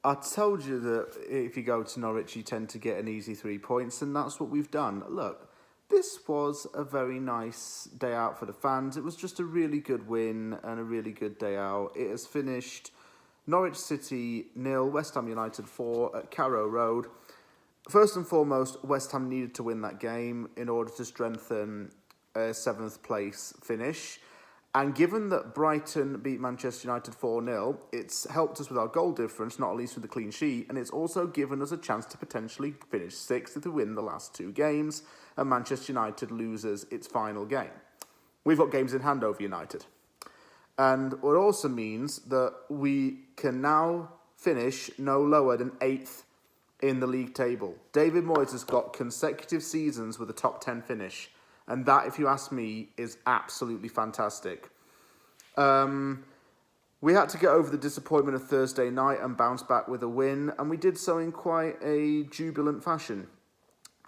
I told you that if you go to Norwich, you tend to get an easy 3 points, and that's what we've done. Look, this was a very nice day out for the fans. It was just a really good win and a really good day out. It has finished Norwich City 0, West Ham United 4 at Carrow Road. First and foremost, West Ham needed to win that game in order to strengthen a 7th place finish. And given that Brighton beat Manchester United 4-0, it's helped us with our goal difference, not least with the clean sheet, and it's also given us a chance to potentially finish 6th if we win the last 2 games, and Manchester United loses its final game. We've got games in hand over United. And it also means that we can now finish no lower than 8th in the league table. David Moyes has got consecutive seasons with a top 10 finish. And that, if you ask me, is absolutely fantastic. We had to get over the disappointment of Thursday night and bounce back with a win, and we did so in quite a jubilant fashion.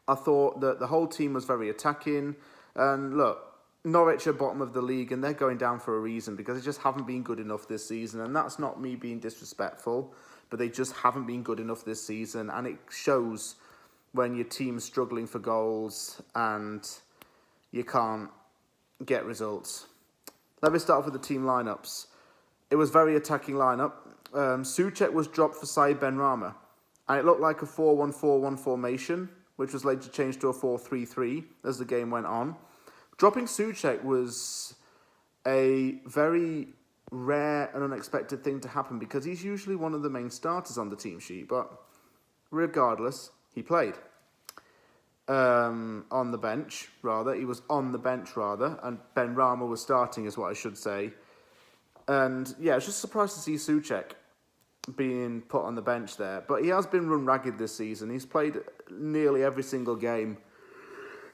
I thought that the whole team was very attacking, and look, Norwich are bottom of the league, and they're going down for a reason, because they just haven't been good enough this season, and that's not me being disrespectful, but they just haven't been good enough this season, and it shows when your team's struggling for goals and you can't get results. Let me start off with the team lineups. It was very attacking lineup. Souček was dropped for Benrahma, and it looked like a 4-1-4-1 formation, which was later changed to a 4-3-3 as the game went on. Dropping Souček was a very rare and unexpected thing to happen because he's usually one of the main starters on the team sheet, but regardless, he played. On the bench, rather. He was on the bench, rather, and Benrahma was starting, is what I should say. And, yeah, I was just surprised to see Souček being put on the bench there. But he has been run ragged this season. He's played nearly every single game,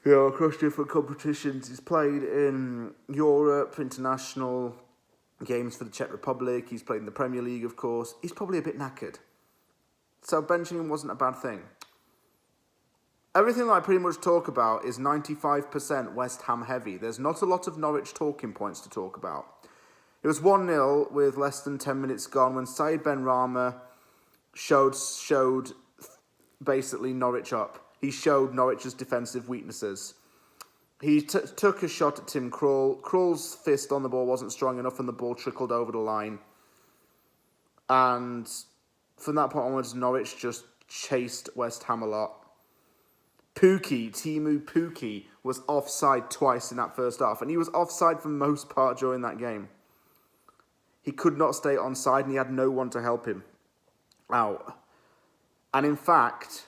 across different competitions. He's played in Europe, international games for the Czech Republic. He's played in the Premier League, of course. He's probably a bit knackered. So benching him wasn't a bad thing. Everything that I pretty much talk about is 95% West Ham heavy. There's not a lot of Norwich talking points to talk about. It was 1-0 with less than 10 minutes gone when Benrahma showed basically Norwich up. He showed Norwich's defensive weaknesses. He took a shot at Tim Krul. Krul's fist on the ball wasn't strong enough and the ball trickled over the line. And from that point onwards, Norwich just chased West Ham a lot. Timu Pukki was offside twice in that first half, and he was offside for the most part during that game. He could not stay onside, and he had no one to help him out. And in fact,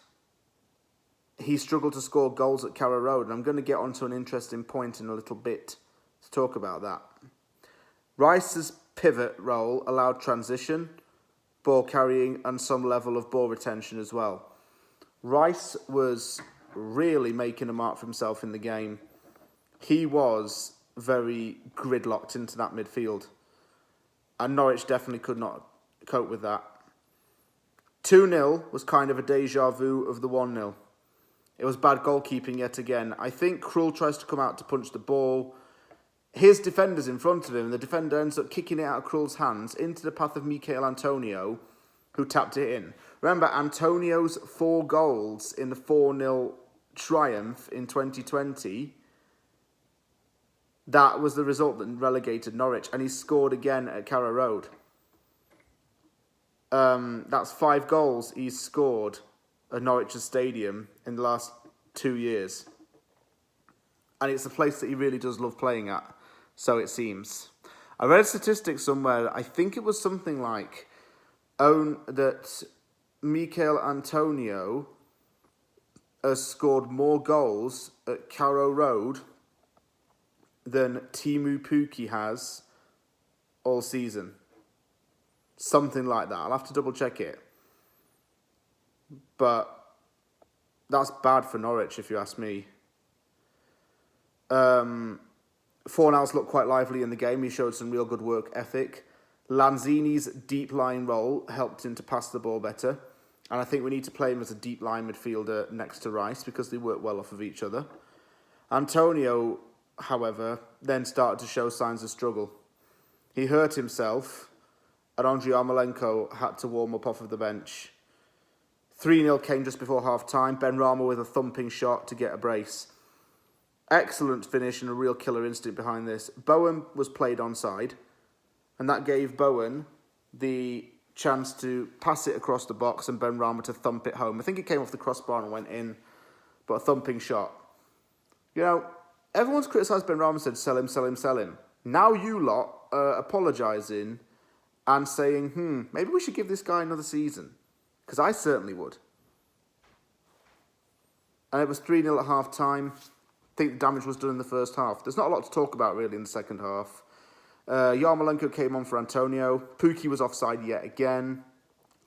he struggled to score goals at Carrow Road, and I'm going to get onto an interesting point in a little bit to talk about that. Rice's pivot role allowed transition, ball carrying, and some level of ball retention as well. Rice was really making a mark for himself in the game. He was very gridlocked into that midfield. And Norwich definitely could not cope with that. 2-0 was kind of a deja vu of the 1-0. It was bad goalkeeping yet again. I think Krul tries to come out to punch the ball. His defender's in front of him. The defender ends up kicking it out of Krul's hands into the path of Michail Antonio, who tapped it in. Remember, Antonio's 4 goals in the 4-0 triumph in 2020, that was the result that relegated Norwich, and he scored again at Carrow Road. That's 5 goals he's scored at Norwich's stadium in the last 2 years. And it's a place that he really does love playing at, so it seems. I read a statistic somewhere, I think it was something like that Michail Antonio has scored more goals at Carrow Road than Timu Pukki has all season. Something like that. I'll have to double check it. But that's bad for Norwich, if you ask me. Fornals looked quite lively in the game. He showed some real good work ethic. Lanzini's deep line role helped him to pass the ball better. And I think we need to play him as a deep line midfielder next to Rice because they work well off of each other. Antonio, however, then started to show signs of struggle. He hurt himself and Andriy Yarmolenko had to warm up off of the bench. 3-0 came just before half-time. Benrahma with a thumping shot to get a brace. Excellent finish and a real killer instinct behind this. Bowen was played onside, and that gave Bowen the chance to pass it across the box and Benrahma to thump it home. I think it came off the crossbar and went in, but a thumping shot. You know, everyone's criticised Benrahma and said, sell him, sell him, sell him. Now you lot are apologising and saying, maybe we should give this guy another season. Because I certainly would. And it was 3-0 at half-time. I think the damage was done in the first half. There's not a lot to talk about, really, in the second half. Yarmolenko came on for Antonio. Pukki was offside yet again.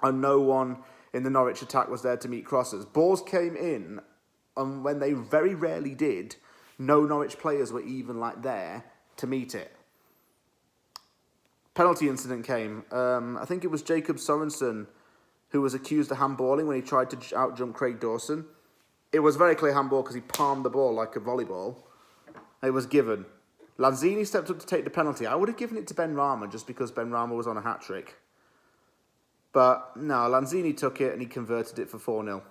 And no one in the Norwich attack was there to meet crosses. Balls came in, and when they very rarely did, no Norwich players were even there to meet it. Penalty incident came. I think it was Jacob Sorensen who was accused of handballing when he tried to out-jump Craig Dawson. It was very clear handball because he palmed the ball like a volleyball. It was given. Lanzini stepped up to take the penalty. I would have given it to Benrahma just because Benrahma was on a hat-trick. But no, Lanzini took it and he converted it for 4-0.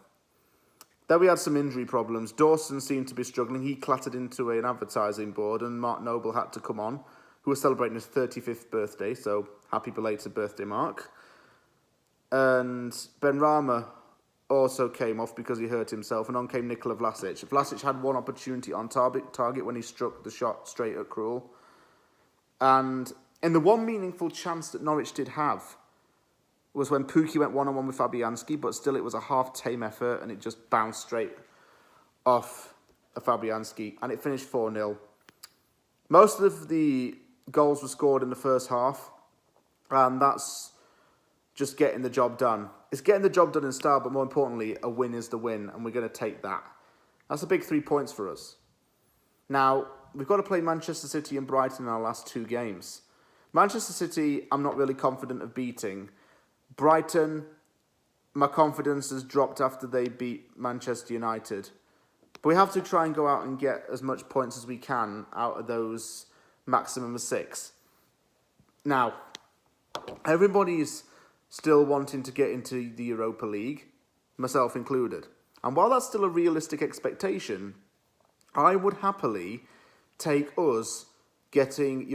Then we had some injury problems. Dawson seemed to be struggling. He clattered into an advertising board and Mark Noble had to come on, who was celebrating his 35th birthday, so happy belated birthday, Mark. And Benrahma also came off because he hurt himself, and on came Nikola Vlasic. Vlasic had one opportunity on target when he struck the shot straight at Krul. And in the one meaningful chance that Norwich did have was when Pukki went one-on-one with Fabianski, but still it was a half-tame effort, and it just bounced straight off of Fabianski, and it finished 4-0. Most of the goals were scored in the first half, and that's just getting the job done. It's getting the job done in style, but more importantly, a win is the win, and we're going to take that. That's a big 3 points for us. Now, we've got to play Manchester City and Brighton in our last 2 games. Manchester City, I'm not really confident of beating. Brighton, my confidence has dropped after they beat Manchester United. But we have to try and go out and get as much points as we can out of those maximum of 6. Now, everybody's still wanting to get into the Europa League, myself included. And while that's still a realistic expectation, I would happily take us getting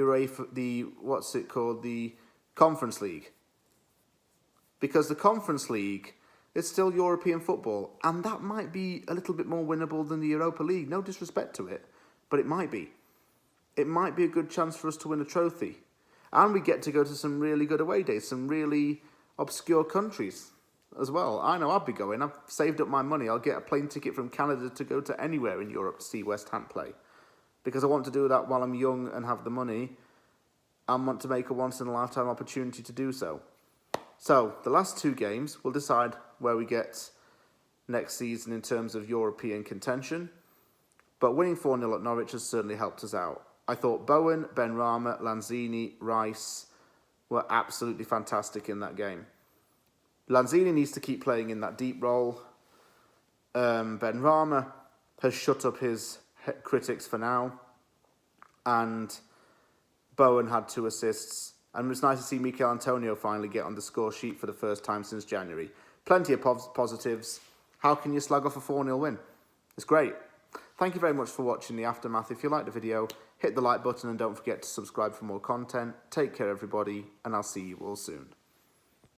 the Conference League. Because the Conference League is still European football, and that might be a little bit more winnable than the Europa League. No disrespect to it, but it might be. It might be a good chance for us to win a trophy. And we get to go to some really good away days, some really obscure countries as well. I know I'll be going. I've saved up my money. I'll get a plane ticket from Canada to go to anywhere in Europe to see West Ham play. Because I want to do that while I'm young and have the money, and want to make a once-in-a-lifetime opportunity to do so. So, the last 2 games will decide where we get next season in terms of European contention. But winning 4-0 at Norwich has certainly helped us out. I thought Bowen, Benrahma, Lanzini, Rice were absolutely fantastic in that game. Lanzini needs to keep playing in that deep role. Benrahma has shut up his critics for now. And Bowen had 2 assists. And it's nice to see Mikel Antonio finally get on the score sheet for the first time since January. Plenty of positives. How can you slag off a 4-0 win? It's great. Thank you very much for watching The Aftermath. If you liked the video, hit the like button and don't forget to subscribe for more content. Take care, everybody, and I'll see you all soon.